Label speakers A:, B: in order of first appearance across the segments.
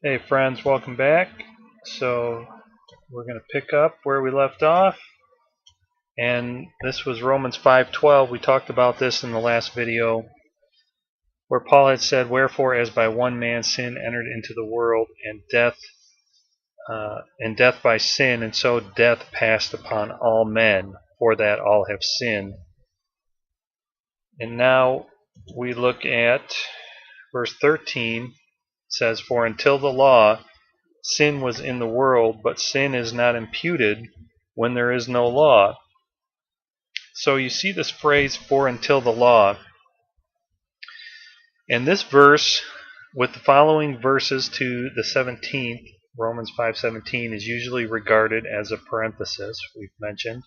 A: Hey friends, welcome back. So we're going to pick up where we left off, and this was Romans 5:12. We talked about this in the last video, where Paul had said, "Wherefore, as by one man sin entered into the world, and death by sin, and so death passed upon all men, for that all have sinned." And now we look at verse 13. It says, "For until the law, sin was in the world, but sin is not imputed when there is no law." So you see this phrase, "for until the law." And this verse, with the following verses to the 17th, Romans 5:17, is usually regarded as a parenthesis. We've mentioned.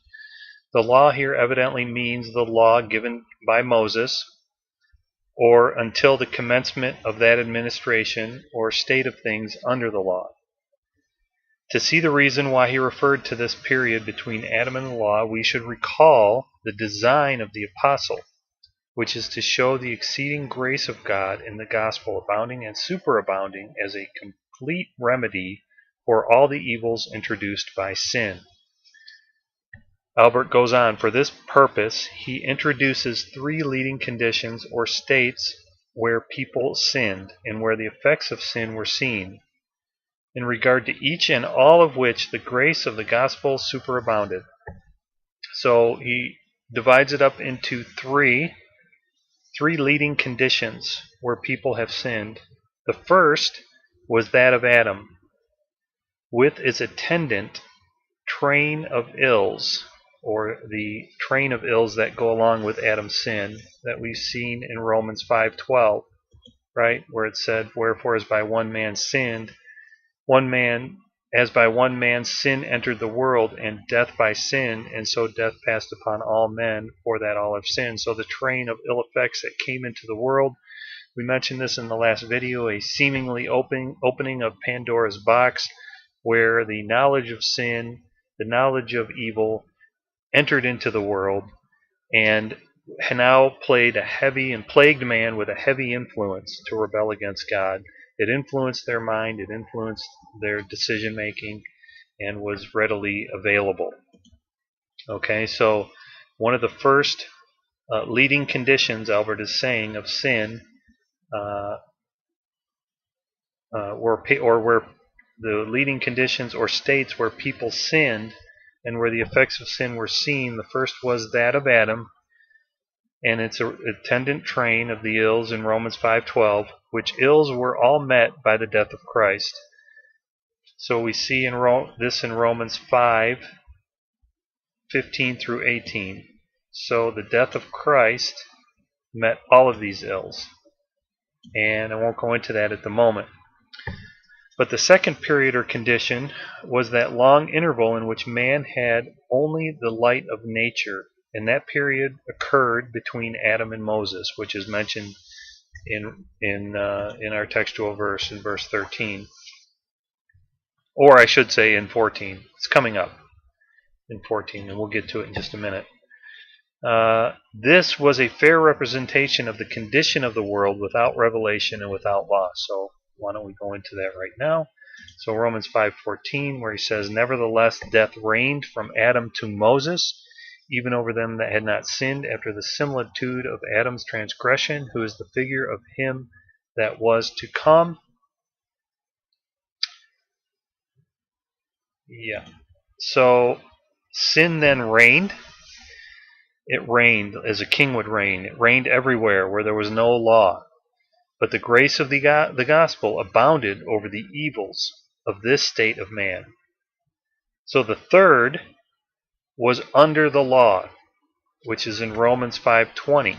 A: The law here evidently means the law given by Moses, or until the commencement of that administration or state of things under the law. To see the reason why he referred to this period between Adam and the law, we should recall the design of the apostle, which is to show the exceeding grace of God in the gospel, abounding and superabounding as a complete remedy for all the evils introduced by sin. Albert goes on, "For this purpose he introduces three leading conditions or states where people sinned and where the effects of sin were seen, in regard to each and all of which the grace of the gospel superabounded." So he divides it up into three leading conditions where people have sinned. The first was that of Adam, with its attendant train of ills, or the train of ills that go along with Adam's sin, that we've seen in Romans 5:12, right, where it said, "Wherefore as by one man sinned, as by one man sin entered the world, and death by sin, and so death passed upon all men, for that all have sinned." So the train of ill effects that came into the world, we mentioned this in the last video, a seemingly opening of Pandora's box, where the knowledge of sin, the knowledge of evil, entered into the world, and now plagued man with a heavy influence to rebel against God. It influenced their mind, it influenced their decision making, and was readily available. Okay, so one of the first leading conditions, Albert is saying, of sin, where the leading conditions or states where people sinned and where the effects of sin were seen, the first was that of Adam and its attendant train of the ills in Romans 5:12, which ills were all met by the death of Christ. So we see this in Romans 5:15 through 18. So the death of Christ met all of these ills, and I won't go into that at the moment. But the second period or condition was that long interval in which man had only the light of nature, and that period occurred between Adam and Moses, which is mentioned in our textual verse in verse 13, or I should say in 14. It's coming up in 14, and we'll get to it in just a minute. This was a fair representation of the condition of the world without revelation and without law. So why don't we go into that right now? So Romans 5:14, where he says, "Nevertheless death reigned from Adam to Moses, even over them that had not sinned, after the similitude of Adam's transgression, who is the figure of him that was to come." Yeah. So sin then reigned. It reigned as a king would reign. It reigned everywhere where there was no law. But the grace of the gospel abounded over the evils of this state of man. So the third was under the law, which is in Romans 5:20.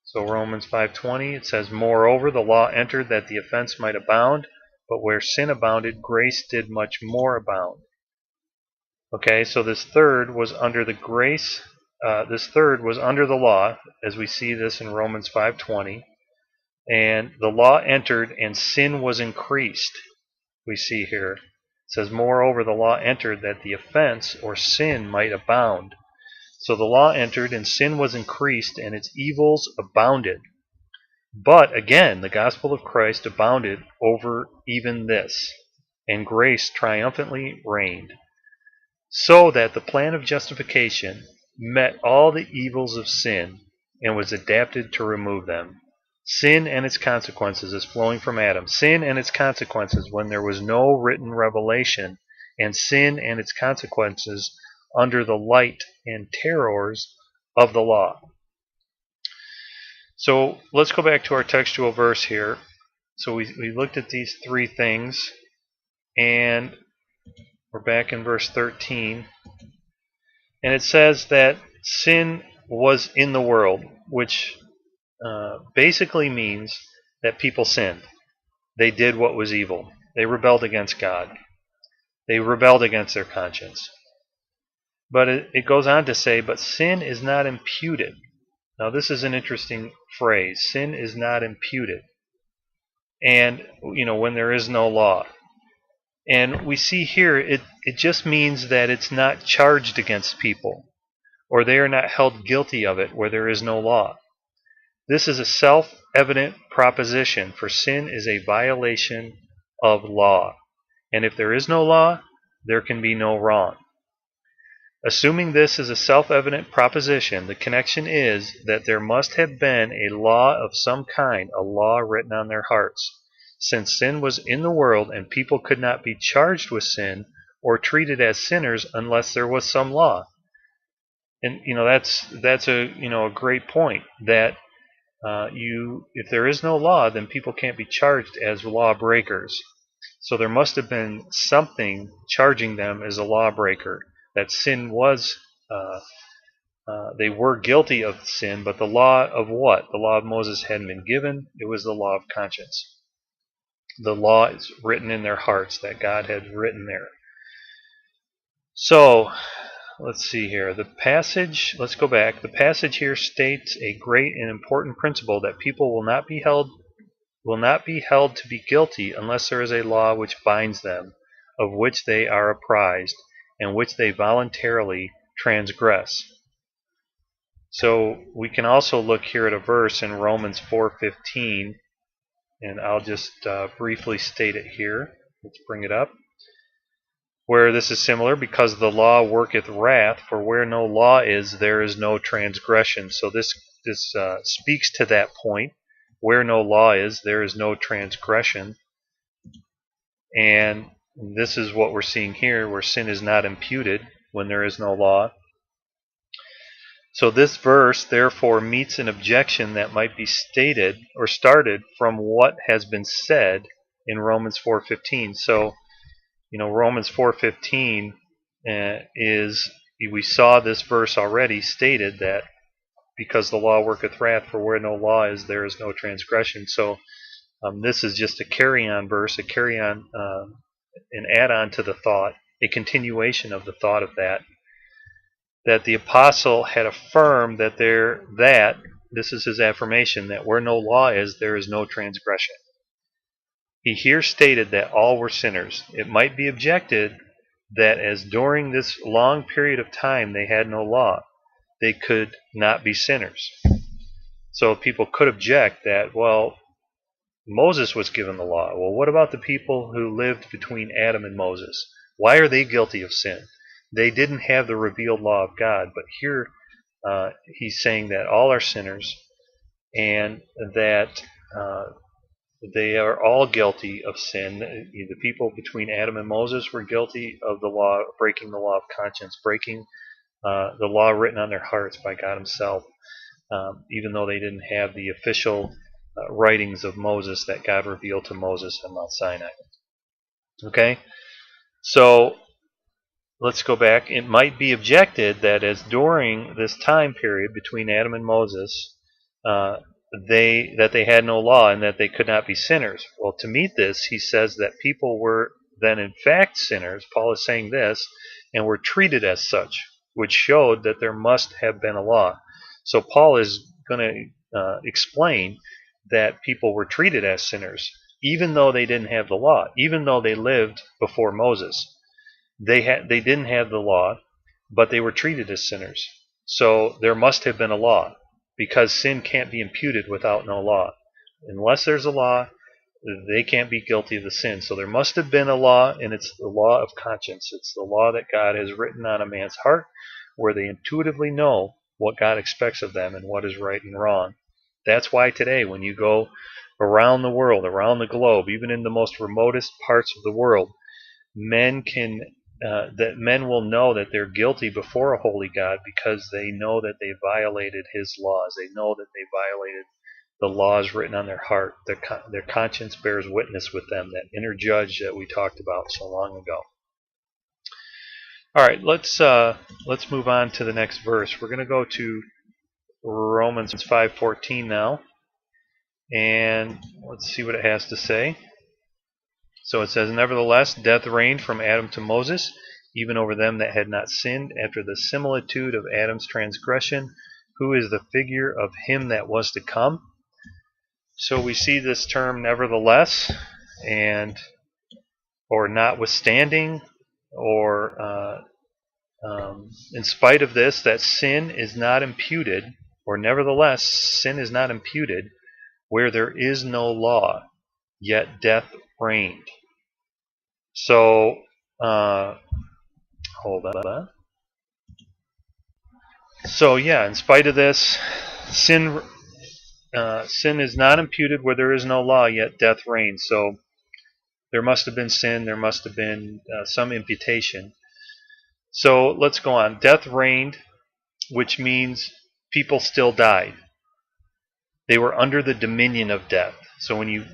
A: So Romans 5:20, it says, "Moreover, the law entered that the offense might abound, but where sin abounded, grace did much more abound." Okay, so this third was under the grace. This third was under the law, as we see this in Romans 5:20, and the law entered and sin was increased. We see here, it says, "Moreover, the law entered that the offense or sin might abound." So the law entered and sin was increased and its evils abounded. But again, the gospel of Christ abounded over even this, and grace triumphantly reigned, so that the plan of justification met all the evils of sin and was adapted to remove them. Sin and its consequences is flowing from Adam. Sin and its consequences when there was no written revelation, and sin and its consequences under the light and terrors of the law. So let's go back to our textual verse here. So we looked at these three things, and we're back in verse 13. And it says that sin was in the world, which basically means that people sinned. They did what was evil. They rebelled against God. They rebelled against their conscience. But it goes on to say, but sin is not imputed. Now this is an interesting phrase. Sin is not imputed. And, when there is no law. And we see here, it just means that it's not charged against people, or they are not held guilty of it where there is no law. This is a self-evident proposition, for sin is a violation of law. And if there is no law, there can be no wrong. Assuming this is a self-evident proposition, the connection is that there must have been a law of some kind, a law written on their hearts, since sin was in the world and people could not be charged with sin or treated as sinners unless there was some law. And that's a great point, that if there is no law, then people can't be charged as lawbreakers. So there must have been something charging them as a lawbreaker. That sin was, they were guilty of sin, but the law of what? The law of Moses hadn't been given. It was the law of conscience. The law is written in their hearts that God had written there. So, let's see here. Let's go back. The passage here states a great and important principle, that people will not be held to be guilty unless there is a law which binds them, of which they are apprised, and which they voluntarily transgress. So we can also look here at a verse in Romans 4:15, and I'll just briefly state it here. Let's bring it up. Where this is similar, because the law worketh wrath, for where no law is, there is no transgression. So this speaks to that point. Where no law is, there is no transgression. And this is what we're seeing here, where sin is not imputed when there is no law. So this verse, therefore, meets an objection that might be stated or started from what has been said in Romans 4:15. So, Romans 4:15 we saw this verse already stated that because the law worketh wrath, for where no law is, there is no transgression. So this is just a carry-on verse, an add-on to the thought, a continuation of the thought of that the apostle had affirmed that this is his affirmation, that where no law is, there is no transgression. He here stated that all were sinners. It might be objected that as during this long period of time they had no law, they could not be sinners. So people could object that, well, Moses was given the law. Well, what about the people who lived between Adam and Moses? Why are they guilty of sin? They didn't have the revealed law of God, but here he's saying that all are sinners, and that they are all guilty of sin. The people between Adam and Moses were guilty of the law, breaking the law of conscience, breaking the law written on their hearts by God himself, even though they didn't have the official writings of Moses that God revealed to Moses on Mount Sinai. Okay? So let's go back. It might be objected that as during this time period between Adam and Moses, they had no law and that they could not be sinners. Well, to meet this, he says that people were then in fact sinners. Paul is saying this, and were treated as such, which showed that there must have been a law. So Paul is going to explain that people were treated as sinners, even though they didn't have the law, even though they lived before Moses. They didn't have the law, but they were treated as sinners. So there must have been a law, because sin can't be imputed without no law. Unless there's a law, they can't be guilty of the sin. So there must have been a law, and it's the law of conscience. It's the law that God has written on a man's heart, where they intuitively know what God expects of them and what is right and wrong. That's why today, when you go around the world, around the globe, even in the most remotest parts of the world, men will know that they're guilty before a holy God because they know that they violated His laws. They know that they violated the laws written on their heart. Their conscience bears witness with them, that inner judge that we talked about so long ago. All right, let's move on to the next verse. We're going to go to Romans 5:14 now, and let's see what it has to say. So it says, "Nevertheless, death reigned from Adam to Moses, even over them that had not sinned, after the similitude of Adam's transgression, who is the figure of him that was to come." So we see this term "nevertheless," or "notwithstanding," or in spite of this, that sin is not imputed, or nevertheless, sin is not imputed where there is no law, yet death reigned. So, hold on. So yeah, in spite of this, sin is not imputed where there is no law, yet death reigns. So there must have been sin, there must have been some imputation. So let's go on. Death reigned, which means people still died. They were under the dominion of death. So when you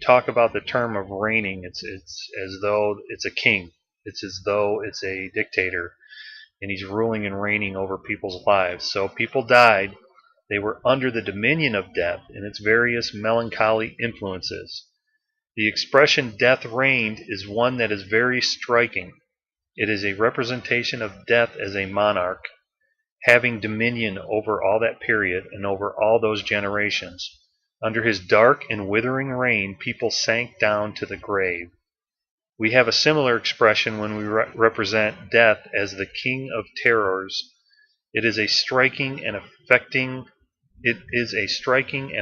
A: talk about the term of reigning, it's as though it's a king. It's as though it's a dictator, and he's ruling and reigning over people's lives. So people died. They were under the dominion of death and its various melancholy influences. The expression "death reigned" is one that is very striking. It is a representation of death as a monarch, having dominion over all that period and over all those generations. Under his dark and withering reign, people sank down to the grave. We have a similar expression when we represent death as the king of terrors. It is a striking and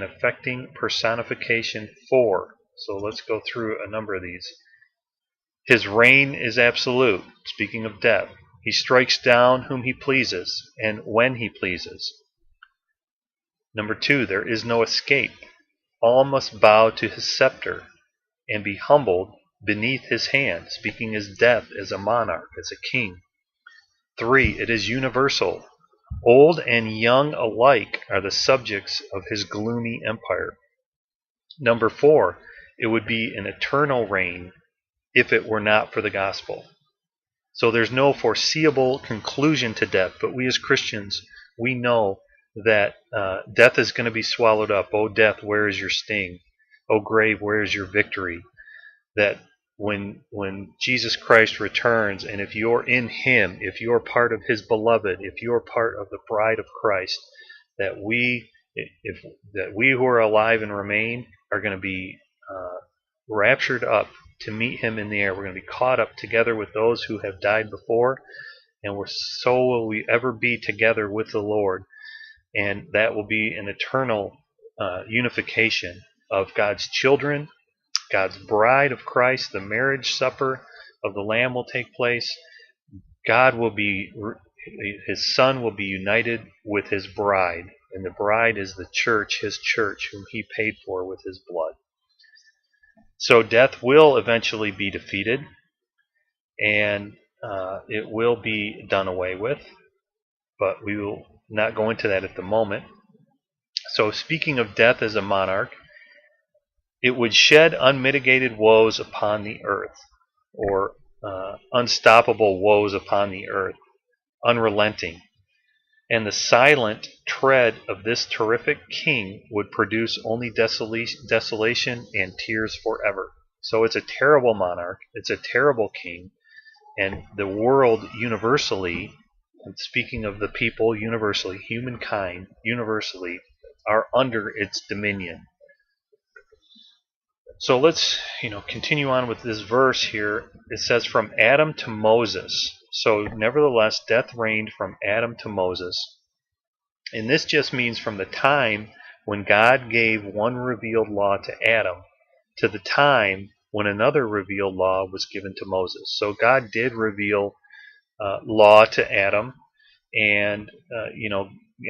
A: affecting personification for. So let's go through a number of these. His reign is absolute, speaking of death. He strikes down whom he pleases and when he pleases. Number 2, there is no escape. All must bow to his scepter and be humbled beneath his hand, speaking as death as a monarch, as a king. 3, it is universal. Old and young alike are the subjects of his gloomy empire. Number 4, it would be an eternal reign if it were not for the gospel. So there's no foreseeable conclusion to death, but we as Christians, we know that death is going to be swallowed up. Oh, death, where is your sting? Oh, grave, where is your victory? That when Jesus Christ returns, and if you're in him, if you're part of his beloved, if you're part of the bride of Christ, that we who are alive and remain are going to be raptured up to meet him in the air. We're going to be caught up together with those who have died before, and so will we ever be together with the Lord. And that will be an eternal unification of God's children, God's bride of Christ. The marriage supper of the Lamb will take place. His Son will be united with his bride, and the bride is the church, his church, whom he paid for with his blood. So death will eventually be defeated, and it will be done away with, but we will not go into that at the moment. So speaking of death as a monarch, it would shed unmitigated woes upon the earth, or unstoppable woes upon the earth, unrelenting. And the silent tread of this terrific king would produce only desolation and tears forever. So it's a terrible monarch, it's a terrible king, and the world universally, and speaking of the people universally, humankind universally, are under its dominion. So let's continue on with this verse here. It says, from Adam to Moses. So nevertheless, death reigned from Adam to Moses. And this just means from the time when God gave one revealed law to Adam to the time when another revealed law was given to Moses. So God did reveal law to Adam, and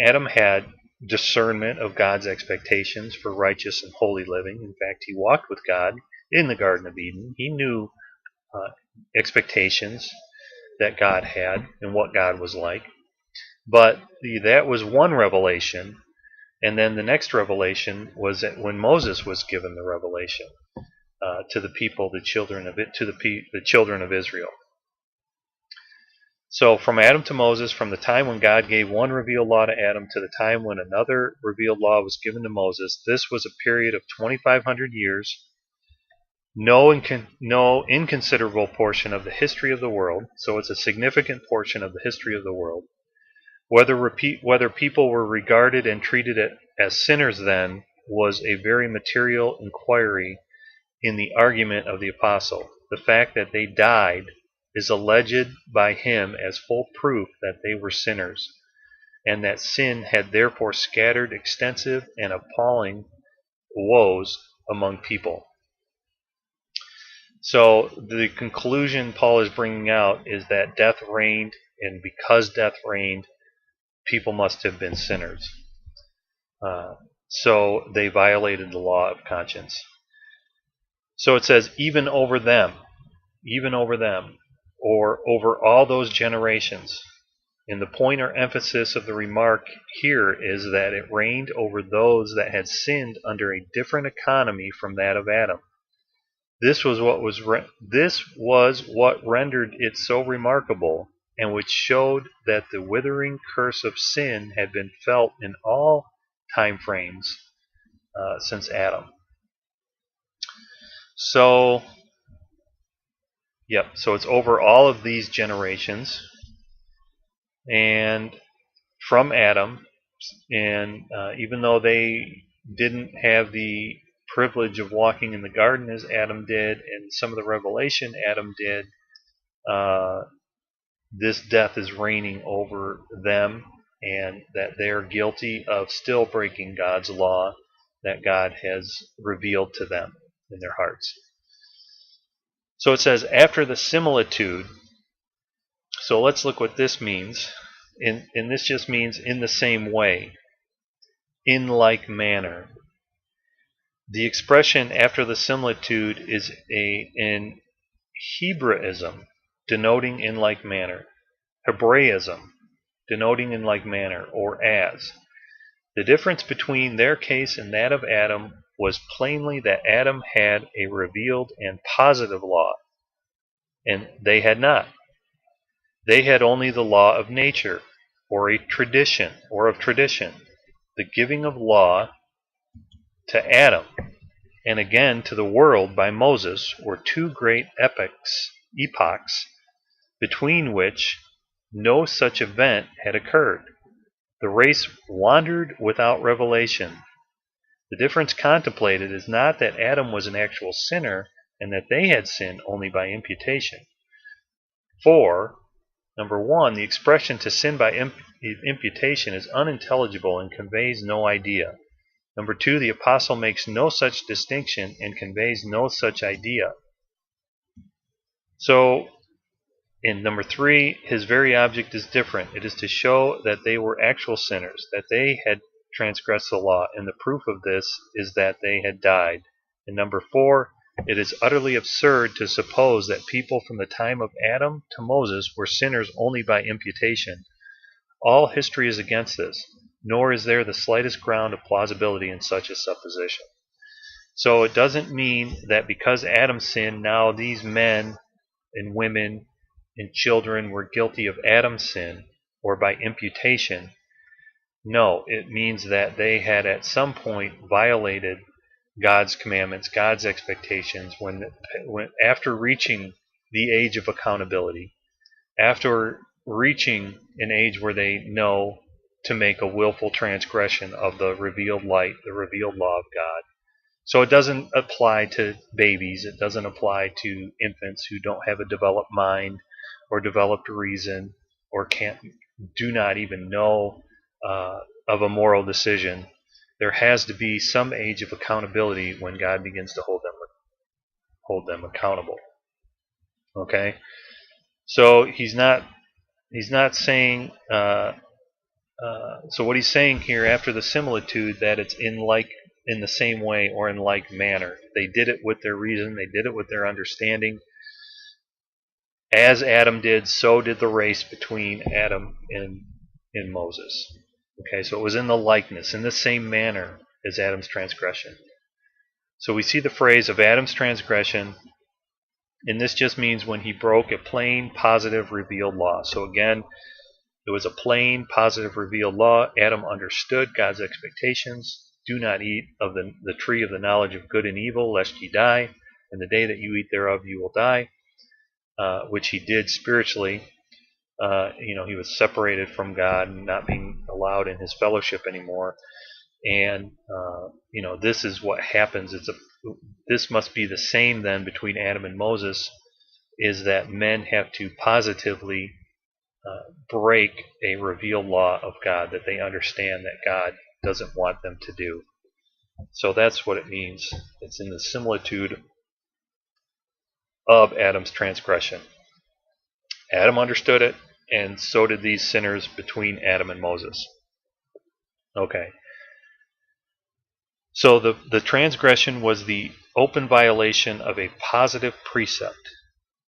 A: Adam had discernment of God's expectations for righteous and holy living. In fact, he walked with God in the Garden of Eden. He knew expectations that God had and what God was like. But that was one revelation, and then the next revelation was that when Moses was given the revelation to the people, the children of Israel. So from Adam to Moses, from the time when God gave one revealed law to Adam to the time when another revealed law was given to Moses, this was a period of 2,500 years. No inconsiderable portion of the history of the world. So it's a significant portion of the history of the world. Whether people were regarded and treated as sinners then was a very material inquiry in the argument of the apostle. The fact that they died is alleged by him as full proof that they were sinners, and that sin had therefore scattered extensive and appalling woes among people. So the conclusion Paul is bringing out is that death reigned, and because death reigned, people must have been sinners. So they violated the law of conscience. So it says, even over them, or over all those generations. And the point or emphasis of the remark here is that it reigned over those that had sinned under a different economy from that of Adam. This was what rendered it so remarkable, and which showed that the withering curse of sin had been felt in all time frames since Adam. So it's over all of these generations, and from Adam, and even though they didn't have the privilege of walking in the garden as Adam did, and some of the revelation Adam did, this death is reigning over them, and that they're guilty of still breaking God's law that God has revealed to them in their hearts. So it says, after the similitude. So let's look what this means. And this just means in the same way, in like manner. The expression after the similitude is an Hebraism, denoting in like manner. Hebraism, denoting in like manner, or as. The difference between their case and that of Adam was plainly that Adam had a revealed and positive law, and they had not. They had only the law of nature, or of tradition, the giving of law to Adam, and again to the world by Moses, were two great epochs, between which no such event had occurred. The race wandered without revelation. The difference contemplated is not that Adam was an actual sinner, and that they had sinned only by imputation. For, number one, the expression to sin by imputation is unintelligible and conveys no idea. Number two, the apostle makes no such distinction and conveys no such idea. So, in number three, his very object is different. It is to show that they were actual sinners, that they had transgressed the law, and the proof of this is that they had died. And number four, it is utterly absurd to suppose that people from the time of Adam to Moses were sinners only by imputation. All history is against this, nor is there the slightest ground of plausibility in such a supposition. So it doesn't mean that because Adam sinned, now these men and women and children were guilty of Adam's sin, or by imputation. No, it means that they had at some point violated God's commandments, God's expectations, when after reaching the age of accountability, after reaching an age where they know to make a willful transgression of the revealed light, the revealed law of God. So it doesn't apply to babies. It doesn't apply to infants who don't have a developed mind or developed reason, or do not even know of a moral decision. there has to be some age of accountability when God begins to hold them accountable. Okay, so he's not saying. So what he's saying here after the similitude, that it's in the same way or in like manner. They did it with their reason. They did it with their understanding. As Adam did, so did the race between Adam and Moses. Okay, so it was in the likeness, in the same manner as Adam's transgression. So we see the phrase of Adam's transgression, and this just means when he broke a plain, positive, revealed law. So again, it was a plain, positive, revealed law. Adam understood God's expectations. Do not eat of the tree of the knowledge of good and evil, lest ye die. And the day that you eat thereof, you will die, which he did spiritually. He was separated from God and not being allowed in his fellowship anymore. And, this is what happens. This must be the same then between Adam and Moses, is that men have to positively break a revealed law of God that they understand that God doesn't want them to do. So that's what it means. It's in the similitude of Adam's transgression. Adam understood it, and so did these sinners between Adam and Moses. Okay. So the transgression was the open violation of a positive precept.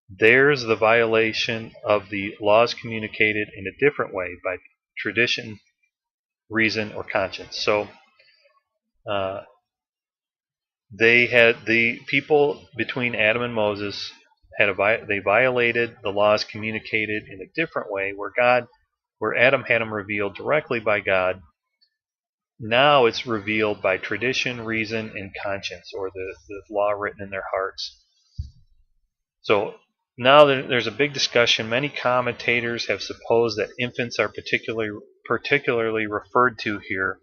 A: There's the violation of the laws communicated in a different way by tradition, reason, or conscience. So the people between Adam and Moses they violated the laws communicated in a different way, where Adam had them revealed directly by God. Now it's revealed by tradition, reason, and conscience, or the law written in their hearts. So now there's a big discussion. Many commentators have supposed that infants are particularly referred to here.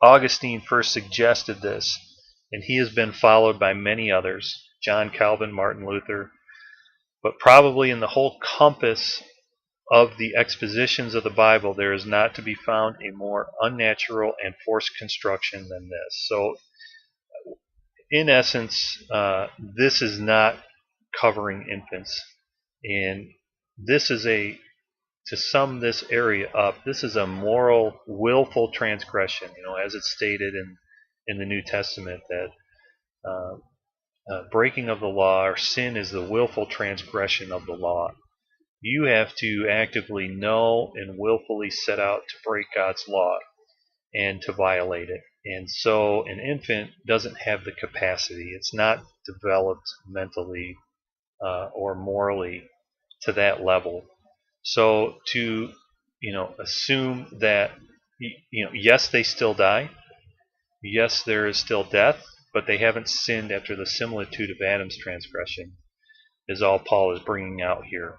A: Augustine first suggested this, and he has been followed by many others, John Calvin, Martin Luther. But probably in the whole compass of the expositions of the Bible, there is not to be found a more unnatural and forced construction than this. So, in essence, this is not covering infants. And this is to sum this area up, this is a moral, willful transgression, as it's stated in the New Testament, that breaking of the law or sin is the willful transgression of the law. You have to actively know and willfully set out to break God's law and to violate it. And so an infant doesn't have the capacity. It's not developed mentally or morally to that level. So to assume that yes, they still die. Yes, there is still death, but they haven't sinned after the similitude of Adam's transgression, is all Paul is bringing out here.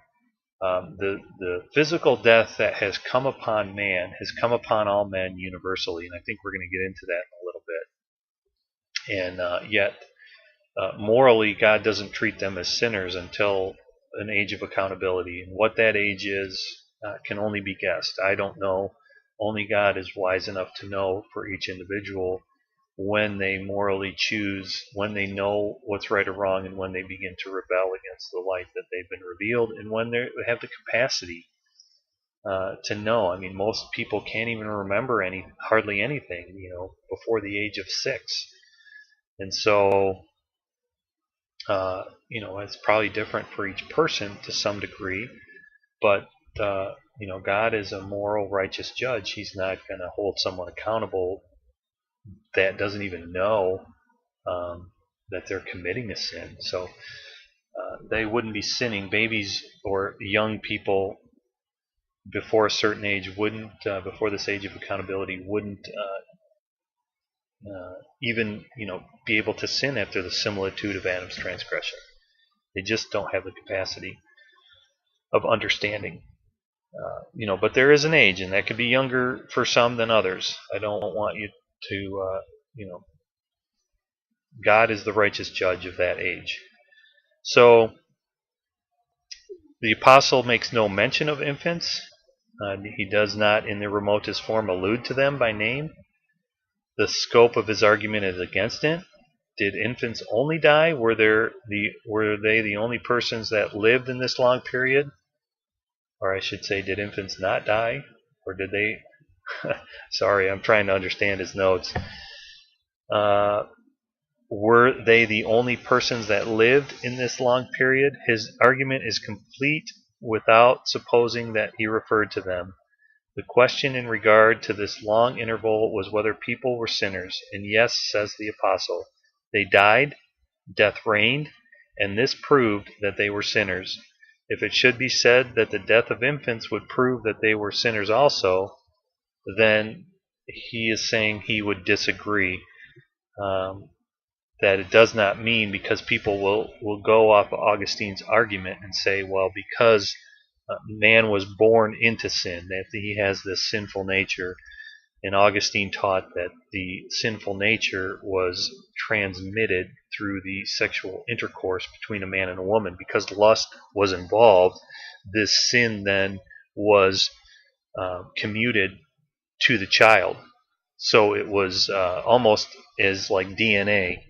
A: The physical death that has come upon man has come upon all men universally, and I think we're going to get into that in a little bit. And yet, morally, God doesn't treat them as sinners until an age of accountability. And what that age is can only be guessed. I don't know. Only God is wise enough to know for each individual when they morally choose, when they know what's right or wrong, and when they begin to rebel against the light that they've been revealed, and when they have the capacity to know. I mean, most people can't even remember hardly anything, before the age of 6. And so, it's probably different for each person to some degree, but God is a moral, righteous judge. He's not going to hold someone accountable that doesn't even know that they're committing a sin. So they wouldn't be sinning. Babies or young people before a certain age before this age of accountability, wouldn't even be able to sin after the similitude of Adam's transgression. They just don't have the capacity of understanding. But there is an age, and that could be younger for some than others. I don't want you to, God is the righteous judge of that age. So the apostle makes no mention of infants. He does not in the remotest form allude to them by name. the scope of his argument is against it. Did infants only die? Were they the only persons that lived in this long period? Or I should say, did infants not die? Or did they? Sorry, I'm trying to understand his notes. Were they the only persons that lived in this long period? His argument is complete without supposing that he referred to them. The question in regard to this long interval was whether people were sinners, and yes, says the apostle, they died, death reigned, and this proved that they were sinners. If it should be said that the death of infants would prove that they were sinners also, then he is saying he would disagree. That it does not mean, because people will go off Augustine's argument and say, well, because man was born into sin, that he has this sinful nature, and Augustine taught that the sinful nature was transmitted through the sexual intercourse between a man and a woman. Because lust was involved, this sin then was commuted to the child. So it was almost as like DNA.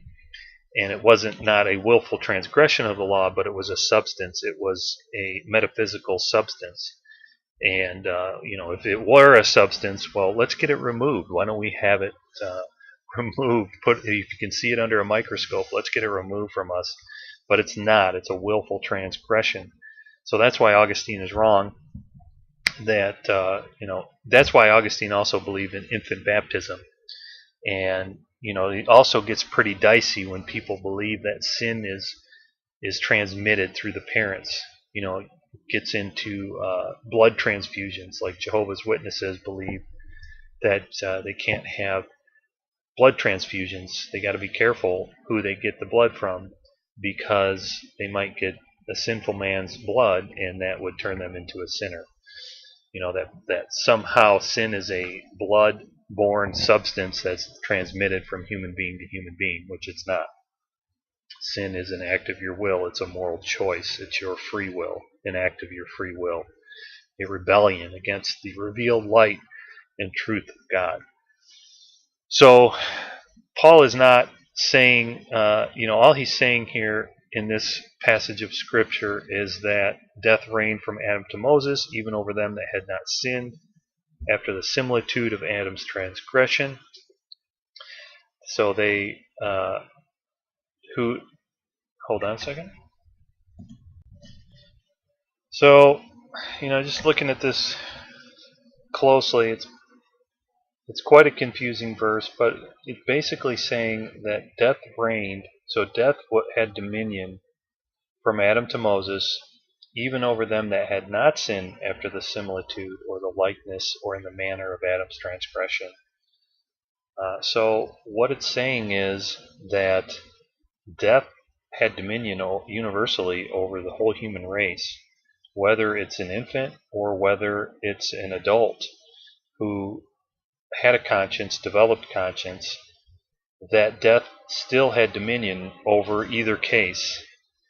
A: And it wasn't not a willful transgression of the law, but it was a substance. It was a metaphysical substance. And, if it were a substance, well, let's get it removed. Why don't we have it removed? If you can see it under a microscope, let's get it removed from us. But it's not. It's a willful transgression. So that's why Augustine is wrong. That's why Augustine also believed in infant baptism. And, it also gets pretty dicey when people believe that sin is transmitted through the parents. It gets into blood transfusions. Like Jehovah's Witnesses believe that they can't have blood transfusions. They got to be careful who they get the blood from, because they might get a sinful man's blood, and that would turn them into a sinner. That somehow sin is a blood-borne substance that's transmitted from human being to human being, which it's not. Sin is an act of your will. It's a moral choice. It's your free will, an act of your free will, a rebellion against the revealed light and truth of God. So Paul is not saying, all he's saying here in this passage of Scripture is that death reigned from Adam to Moses, even over them that had not sinned, after the similitude of Adam's transgression. So they, hold on a second. So, just looking at this closely, it's quite a confusing verse, but it's basically saying that death reigned. So death had dominion from Adam to Moses, even over them that had not sinned after the similitude or the likeness or in the manner of Adam's transgression. So what it's saying is that death had dominion universally over the whole human race, whether it's an infant or whether it's an adult who had a conscience, developed conscience, that death still had dominion over either case.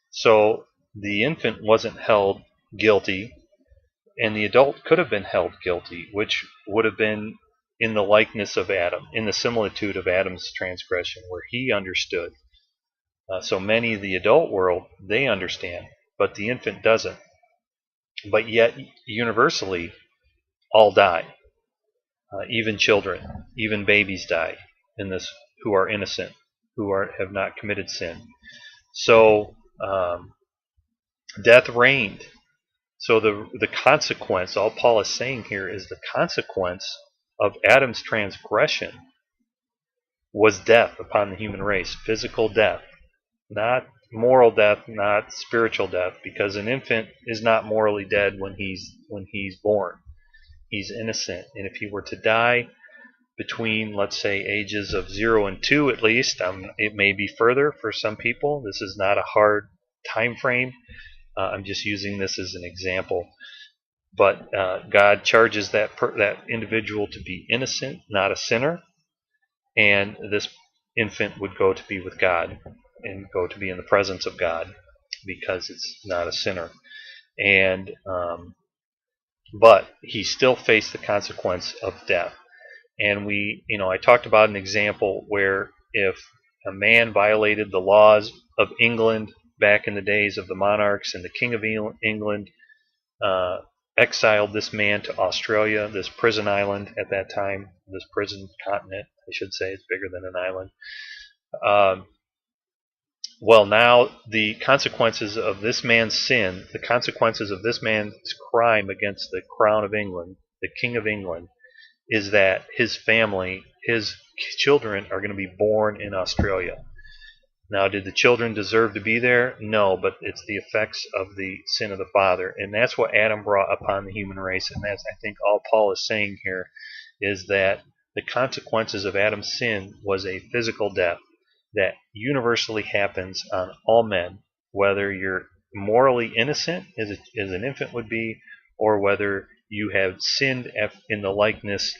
A: So the infant wasn't held guilty, and the adult could have been held guilty, which would have been in the likeness of Adam, in the similitude of Adam's transgression, where he understood. So many of the adult world, they understand, but the infant doesn't. But yet, universally, all die. Even children, even babies die in this, who are innocent, who have not committed sin. So death reigned. So the consequence, all Paul is saying here is the consequence of Adam's transgression was death upon the human race, physical death, not moral death, not spiritual death, because an infant is not morally dead when he's born. He's innocent, and if he were to die between, let's say, ages of 0 and 2 at least, it may be further for some people. This is not a hard time frame. I'm just using this as an example. But God charges that individual to be innocent, not a sinner, and this infant would go to be with God and go to be in the presence of God because it's not a sinner. And but he still faced the consequence of death. And I talked about an example where if a man violated the laws of England back in the days of the monarchs, and the King of England uh, exiled this man to Australia, this prison island at that time, this prison continent, I should say, it's bigger than an island. Well, now the consequences of this man's sin, the consequences of this man's crime against the crown of England, the King of England, is that his family, his children, are going to be born in Australia. Now, did the children deserve to be there? No, but it's the effects of the sin of the father, and that's what Adam brought upon the human race, and that's, I think, all Paul is saying here, is that the consequences of Adam's sin was a physical death that universally happens on all men, whether you're morally innocent, as an infant would be, or whether you have sinned in the likeness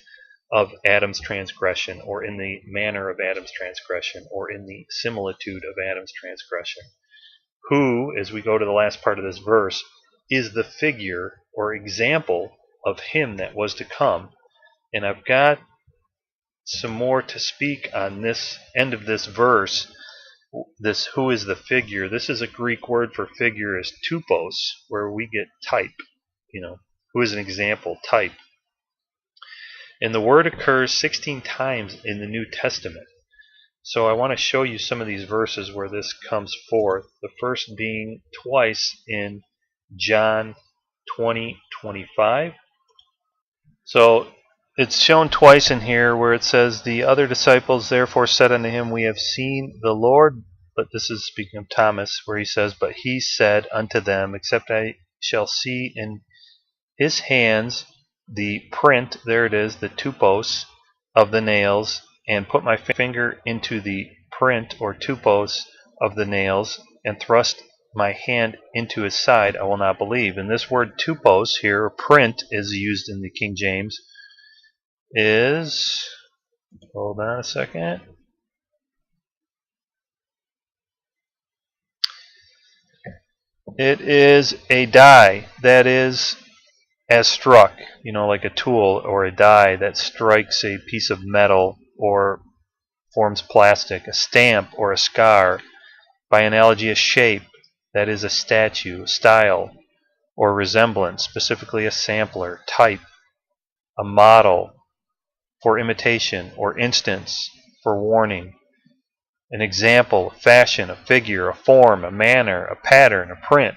A: of Adam's transgression, or in the manner of Adam's transgression, or in the similitude of Adam's transgression. Who, as we go to the last part of this verse, is the figure or example of him that was to come. And I've got some more to speak on this end of this verse. This who is the figure. This is a Greek word for figure, is tupos, where we get type. Who is an example, type. And the word occurs 16 times in the New Testament. So I want to show you some of these verses where this comes forth. The first being twice in John 20:25. So it's shown twice in here where it says, "The other disciples therefore said unto him, We have seen the Lord." But this is speaking of Thomas, where he says, "But he said unto them, Except I shall see in his hands the print," there it is, the tupos of the nails, "and put my finger into the print or tupos of the nails, and thrust my hand into his side, I will not believe." And this word tupos here, print, is used in the King James, is, hold on a second, it is a die that is as struck, like a tool or a die that strikes a piece of metal or forms plastic, a stamp or a scar. By analogy, a shape, that is a statue, style, or resemblance, specifically a sampler, type, a model, for imitation, or instance, for warning, an example, a fashion, a figure, a form, a manner, a pattern, a print.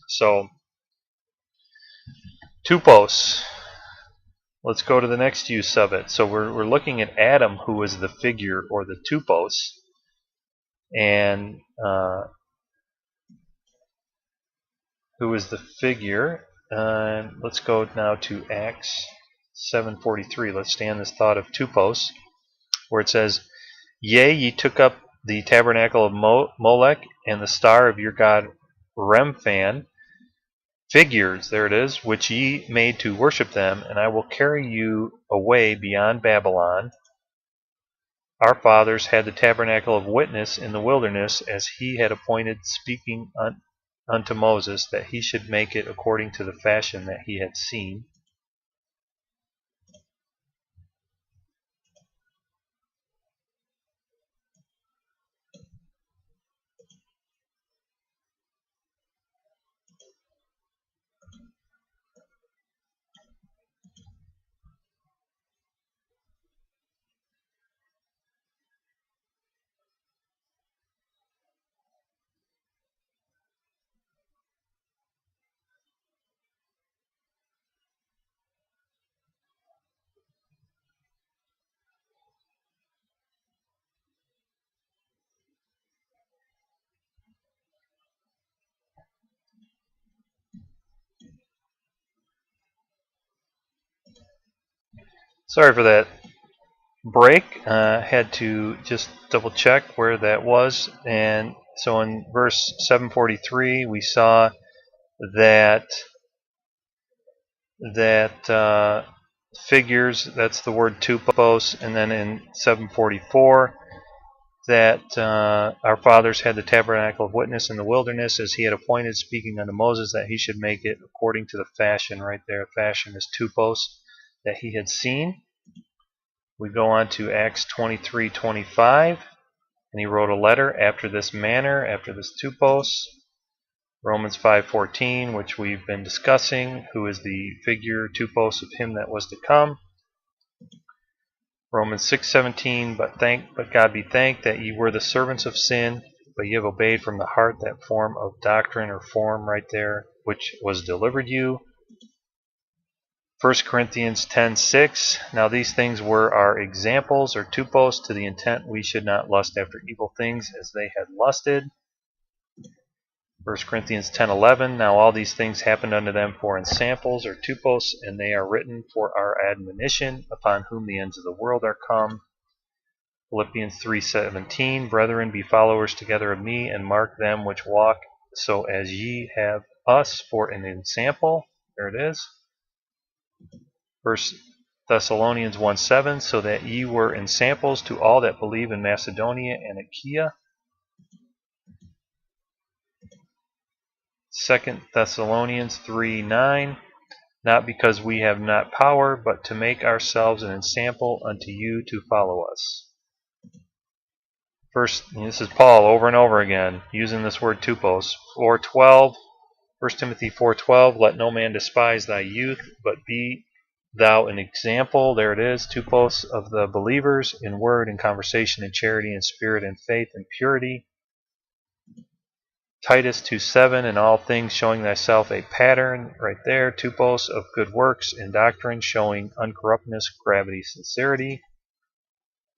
A: So, tupos. Let's go to the next use of it. So we're looking at Adam, who is the figure or the tupos, and who is the figure. Let's go now to Acts 7:43. Let's stay on this thought of tupos, where it says, "Yea, ye took up the tabernacle of Molech and the star of your god Remphan, figures," there it is, "which ye made to worship them, and I will carry you away beyond Babylon. Our fathers had the tabernacle of witness in the wilderness, as he had appointed, speaking unto Moses, that he should make it according to the fashion that he had seen." Sorry for that break. Had to just double check where that was. And so in verse 743, we saw that figures, that's the word tupos, and then in 744 that our fathers had the tabernacle of witness in the wilderness, as he had appointed, speaking unto Moses, that he should make it according to the fashion. Right there, fashion is tupos, that he had seen. We go on to Acts 23:25, and he wrote a letter after this manner, after this tupos. Romans 5:14, which we've been discussing, who is the figure tupos of him that was to come. Romans 6:17, but God be thanked that ye were the servants of sin, but ye have obeyed from the heart that form of doctrine, or form right there, which was delivered you. 1 Corinthians 10:6, now these things were our examples, or tupos, to the intent we should not lust after evil things as they had lusted. 1 Corinthians 10:11, now all these things happened unto them for ensamples, or tupos, and they are written for our admonition, upon whom the ends of the world are come. Philippians 3:17, brethren, be followers together of me, and mark them which walk so as ye have us for an ensample. There it is. 1 Thessalonians 1:7, so that ye were ensamples to all that believe in Macedonia and Achaia. 2 Thessalonians 3:9, not because we have not power, but to make ourselves an ensample unto you to follow us. This is Paul over and over again, using this word tupos. 4:12, 1 Timothy 4:12, let no man despise thy youth, but be thou an example, there it is, tupos, of the believers, in word and conversation and charity and spirit and faith and purity. Titus 2:7, in all things showing thyself a pattern, right there, tupos, of good works and doctrine, showing uncorruptness, gravity, sincerity.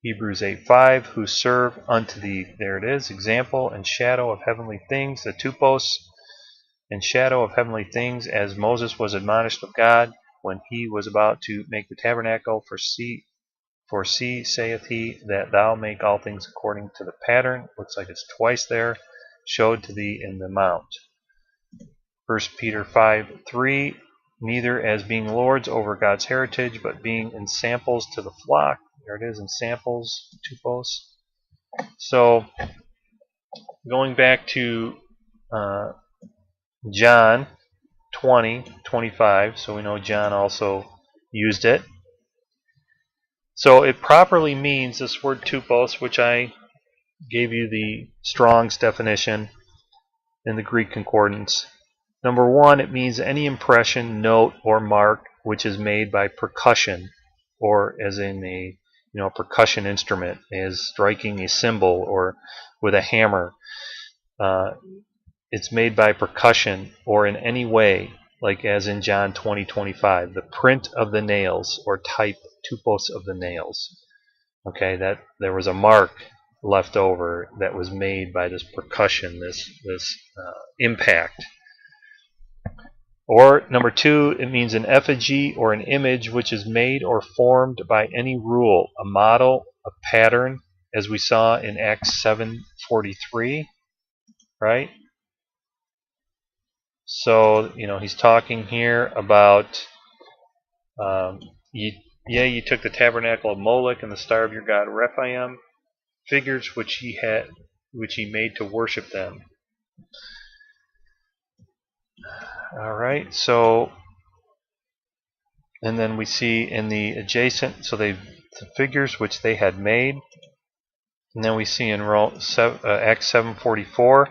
A: Hebrews 8:5, who serve unto the, there it is, example and shadow of heavenly things, the tupos and shadow of heavenly things, as Moses was admonished of God when he was about to make the tabernacle. For see, saith he, that thou make all things according to the pattern. Looks like it's twice there, showed to thee in the mount. 1 Peter 5:3, neither as being lords over God's heritage, but being ensamples to the flock. There it is, ensamples, tupos. So, going back to John 20:25, so we know John also used it. So it properly means, this word tupos, which I gave you the Strong's definition in the Greek concordance. Number one, it means any impression, note, or mark which is made by percussion, or as in a percussion instrument, as striking a cymbal or with a hammer. It's made by percussion or in any way, like as in John 20:25, the print of the nails, or type, tupos, of the nails. Okay, that there was a mark left over that was made by this percussion, this impact. Or number two, it means an effigy or an image which is made or formed by any rule, a model, a pattern, as we saw in Acts 7:43, right? So, he's talking here about, you took the tabernacle of Moloch and the star of your god Rephaim, figures which he made to worship them. All right, so, and then we see in the adjacent, so the figures which they had made, and then we see in Acts 7:44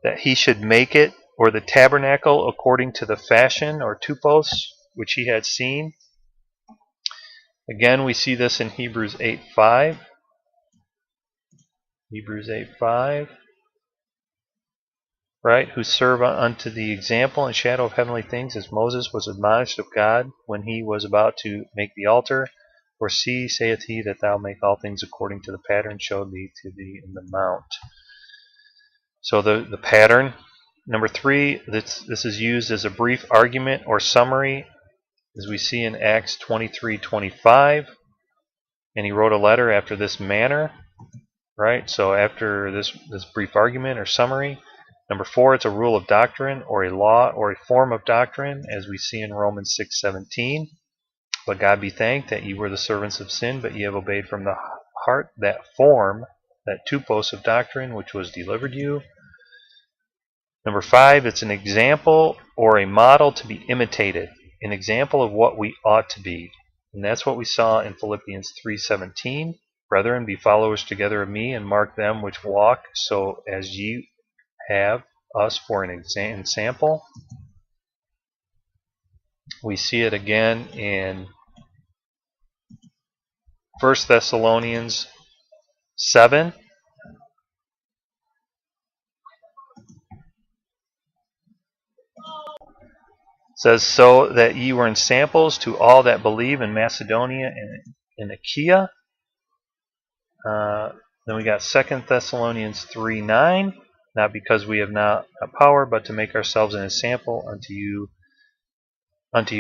A: that he should make it, or the tabernacle, according to the fashion, or tupos, which he had seen. Again, we see this in Hebrews 8:5. Hebrews 8:5. Right, who serve unto the example and shadow of heavenly things, as Moses was admonished of God when he was about to make the altar. For see, saith he, that thou make all things according to the pattern showed thee to thee in the mount. So the pattern. Number three, this is used as a brief argument or summary, as we see in Acts 23:25. And he wrote a letter after this manner. Right, so after this brief argument or summary. Number four, it's a rule of doctrine, or a law, or a form of doctrine, as we see in Romans 6:17. But God be thanked that ye were the servants of sin, but ye have obeyed from the heart that form, that tupos of doctrine, which was delivered you. Number five, it's an example or a model to be imitated, an example of what we ought to be. And that's what we saw in Philippians 3:17. Brethren, be followers together of me, and mark them which walk so as ye have us for an example. We see it again in 1 Thessalonians 7. It says, so that ye were in samples to all that believe in Macedonia and in Achaia. Then we got 2 Thessalonians 3:9. Not because we have not power, but to make ourselves an example unto you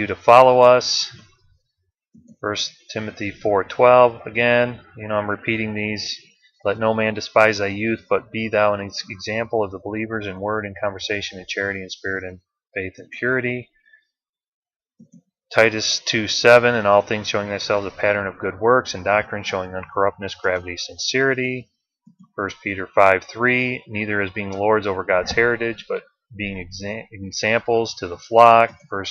A: to follow us. 1 Timothy 4:12. Again, I'm repeating these. Let no man despise thy youth, but be thou an example of the believers in word and conversation and charity and spirit and faith and purity. Titus 2:7. In all things showing thyself a pattern of good works and doctrine, showing uncorruptness, gravity, sincerity. 1 Peter 5:3. Neither as being lords over God's heritage, but being examples to the flock. 1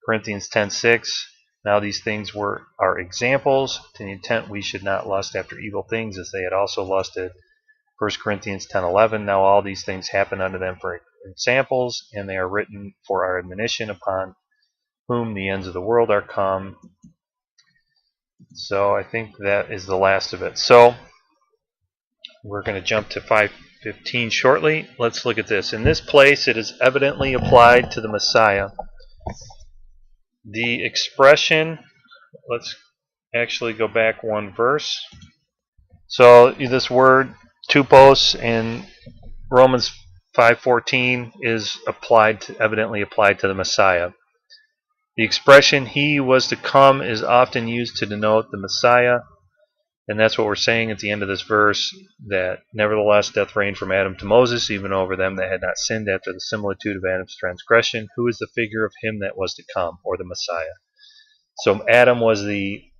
A: Corinthians 10:6. Now these things are examples, to the intent we should not lust after evil things, as they had also lusted. 1 Corinthians 10:11. Now all these things happen unto them for examples, and they are written for our admonition, upon whom the ends of the world are come. So I think that is the last of it. So we're going to jump to 5:15 shortly. Let's look at this. In this place, it is evidently applied to the Messiah. The expression, let's actually go back one verse. So this word tupos in Romans 5:14 is evidently applied to the Messiah. The expression he was to come is often used to denote the Messiah, and that's what we're saying at the end of this verse, that nevertheless death reigned from Adam to Moses, even over them that had not sinned after the similitude of Adam's transgression, who is the figure of him that was to come, or the Messiah. So Adam was I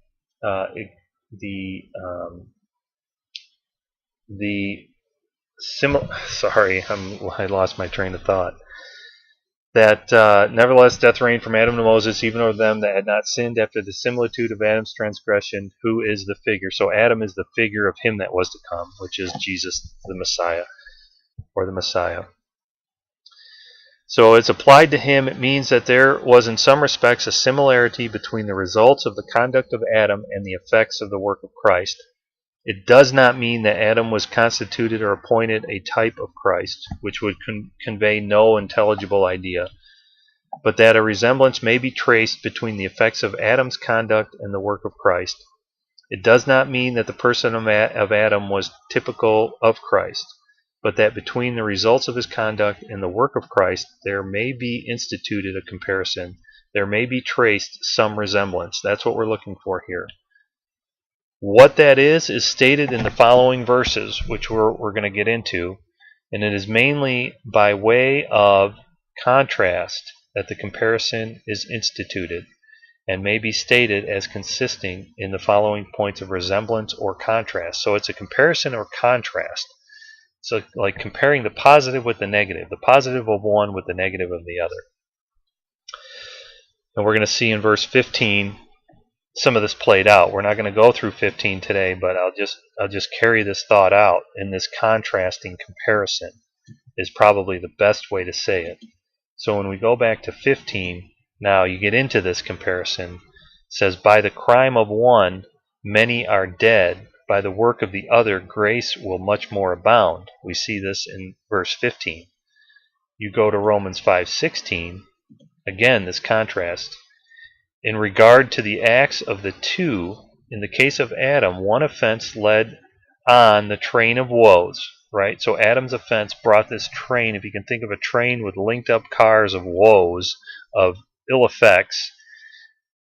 A: lost my train of thought. That nevertheless death reigned from Adam to Moses, even over them that had not sinned after the similitude of Adam's transgression, who is the figure. So Adam is the figure of him that was to come, which is Jesus the Messiah, or the Messiah. So it's applied to him. It means that there was in some respects a similarity between the results of the conduct of Adam and the effects of the work of Christ. It does not mean that Adam was constituted or appointed a type of Christ, which would convey no intelligible idea, but that a resemblance may be traced between the effects of Adam's conduct and the work of Christ. It does not mean that the person of Adam was typical of Christ, but that between the results of his conduct and the work of Christ there may be instituted a comparison. There may be traced some resemblance. That's what we're looking for here. What that is stated in the following verses, which we're going to get into, and it is mainly by way of contrast that the comparison is instituted, and may be stated as consisting in the following points of resemblance or contrast. So it's a comparison or contrast. So like comparing the positive with the negative of one with the negative of the other. And we're going to see in verse 15 some of this played out. We're not going to go through 15 today, but I'll just carry this thought out. In this contrasting comparison is probably the best way to say it. So when we go back to 15, now you get into this comparison. It says, by the crime of one many are dead, by the work of the other grace will much more abound. We see this in verse 15. You go to Romans 5:16, again this contrast. In regard to the acts of the two, in the case of Adam, one offense led on the train of woes, right? So Adam's offense brought this train, if you can think of a train with linked up cars of woes, of ill effects.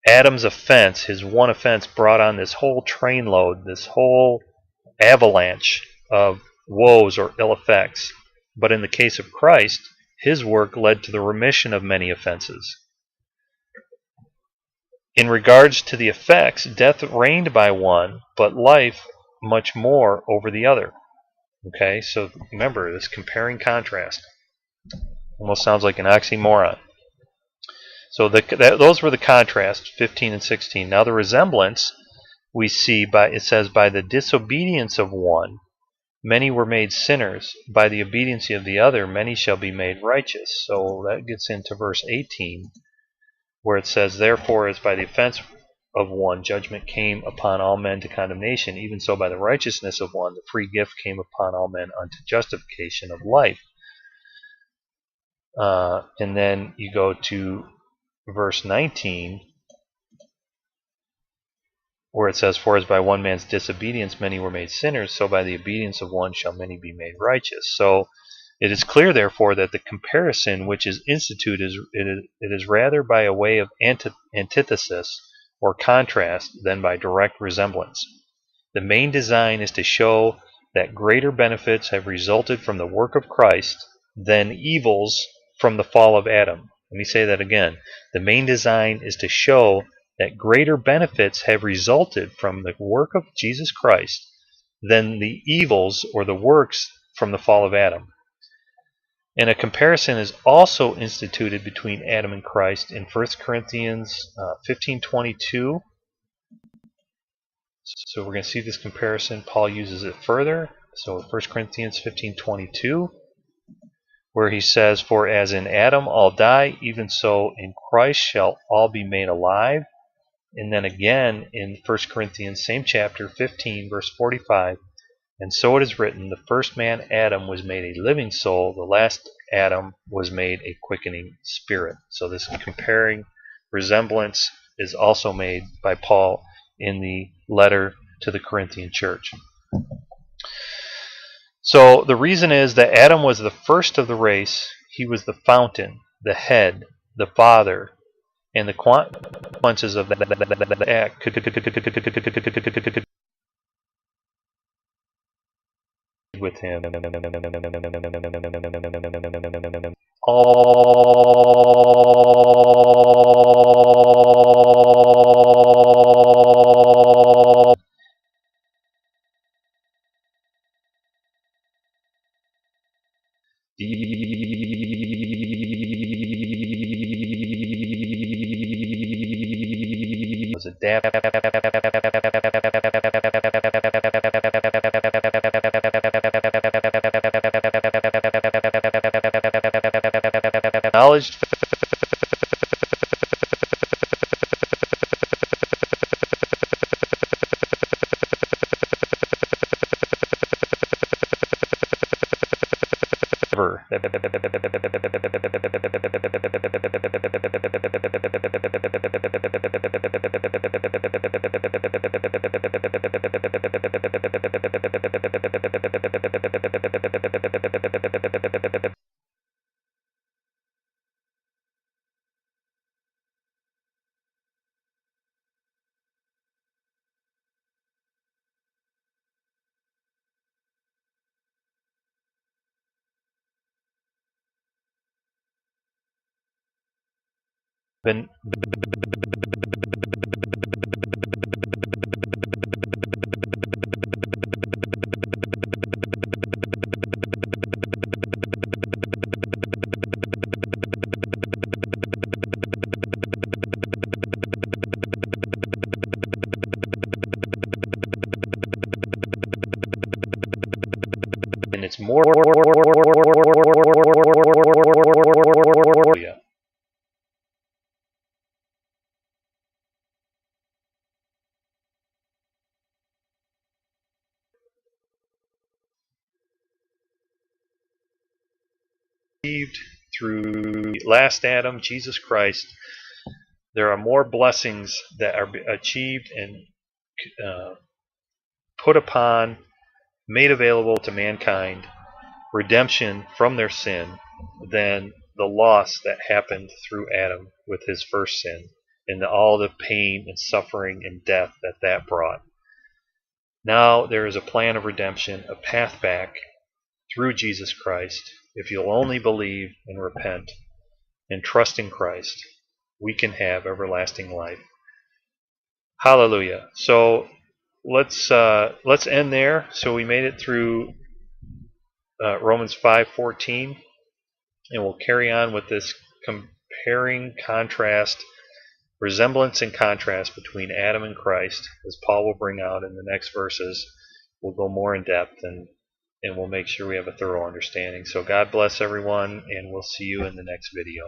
A: Adam's offense, his one offense, brought on this whole trainload, this whole avalanche of woes or ill effects. But in the case of Christ, his work led to the remission of many offenses. In regards to the effects, death reigned by one, but life much more over the other. Okay, so remember this comparing contrast. Almost sounds like an oxymoron. So those were the contrast, 15 and 16. Now the resemblance we see it says, by the disobedience of one, many were made sinners. By the obedience of the other, many shall be made righteous. So that gets into verse 18, where it says, therefore, as by the offense of one, judgment came upon all men to condemnation, even so by the righteousness of one, the free gift came upon all men unto justification of life. And then you go to verse 19, where it says, for as by one man's disobedience many were made sinners, so by the obedience of one shall many be made righteous. So it is clear, therefore, that the comparison which is instituted is rather by a way of antithesis or contrast than by direct resemblance. The main design is to show that greater benefits have resulted from the work of Christ than evils from the fall of Adam. Let me say that again. The main design is to show that greater benefits have resulted from the work of Jesus Christ than the evils or the works from the fall of Adam. And a comparison is also instituted between Adam and Christ in 1 Corinthians 15:22. So we're going to see this comparison. Paul uses it further. So 1 Corinthians 15:22, where he says, for as in Adam all die, even so in Christ shall all be made alive. And then again in 1 Corinthians, same chapter, 15, verse 45, and so it is written, the first man, Adam, was made a living soul. The last Adam was made a quickening spirit. So this comparing resemblance is also made by Paul in the letter to the Corinthian church. So the reason is that Adam was the first of the race. He was the fountain, the head, the father, and the consequences of that act could with him. All was adapted. Acknowledged. Been and it's more. Through last Adam, Jesus Christ, there are more blessings that are achieved and put upon, made available to mankind, redemption from their sin, than the loss that happened through Adam with his first sin, and all the pain and suffering and death that brought. Now there is a plan of redemption, a path back through Jesus Christ. If you'll only believe and repent and trust in Christ, we can have everlasting life. Hallelujah. So let's end there. So we made it through Romans 5:14, and we'll carry on with this comparing contrast, resemblance and contrast between Adam and Christ, as Paul will bring out in the next verses. We'll go more in depth and we'll make sure we have a thorough understanding. So God bless everyone, and we'll see you in the next video.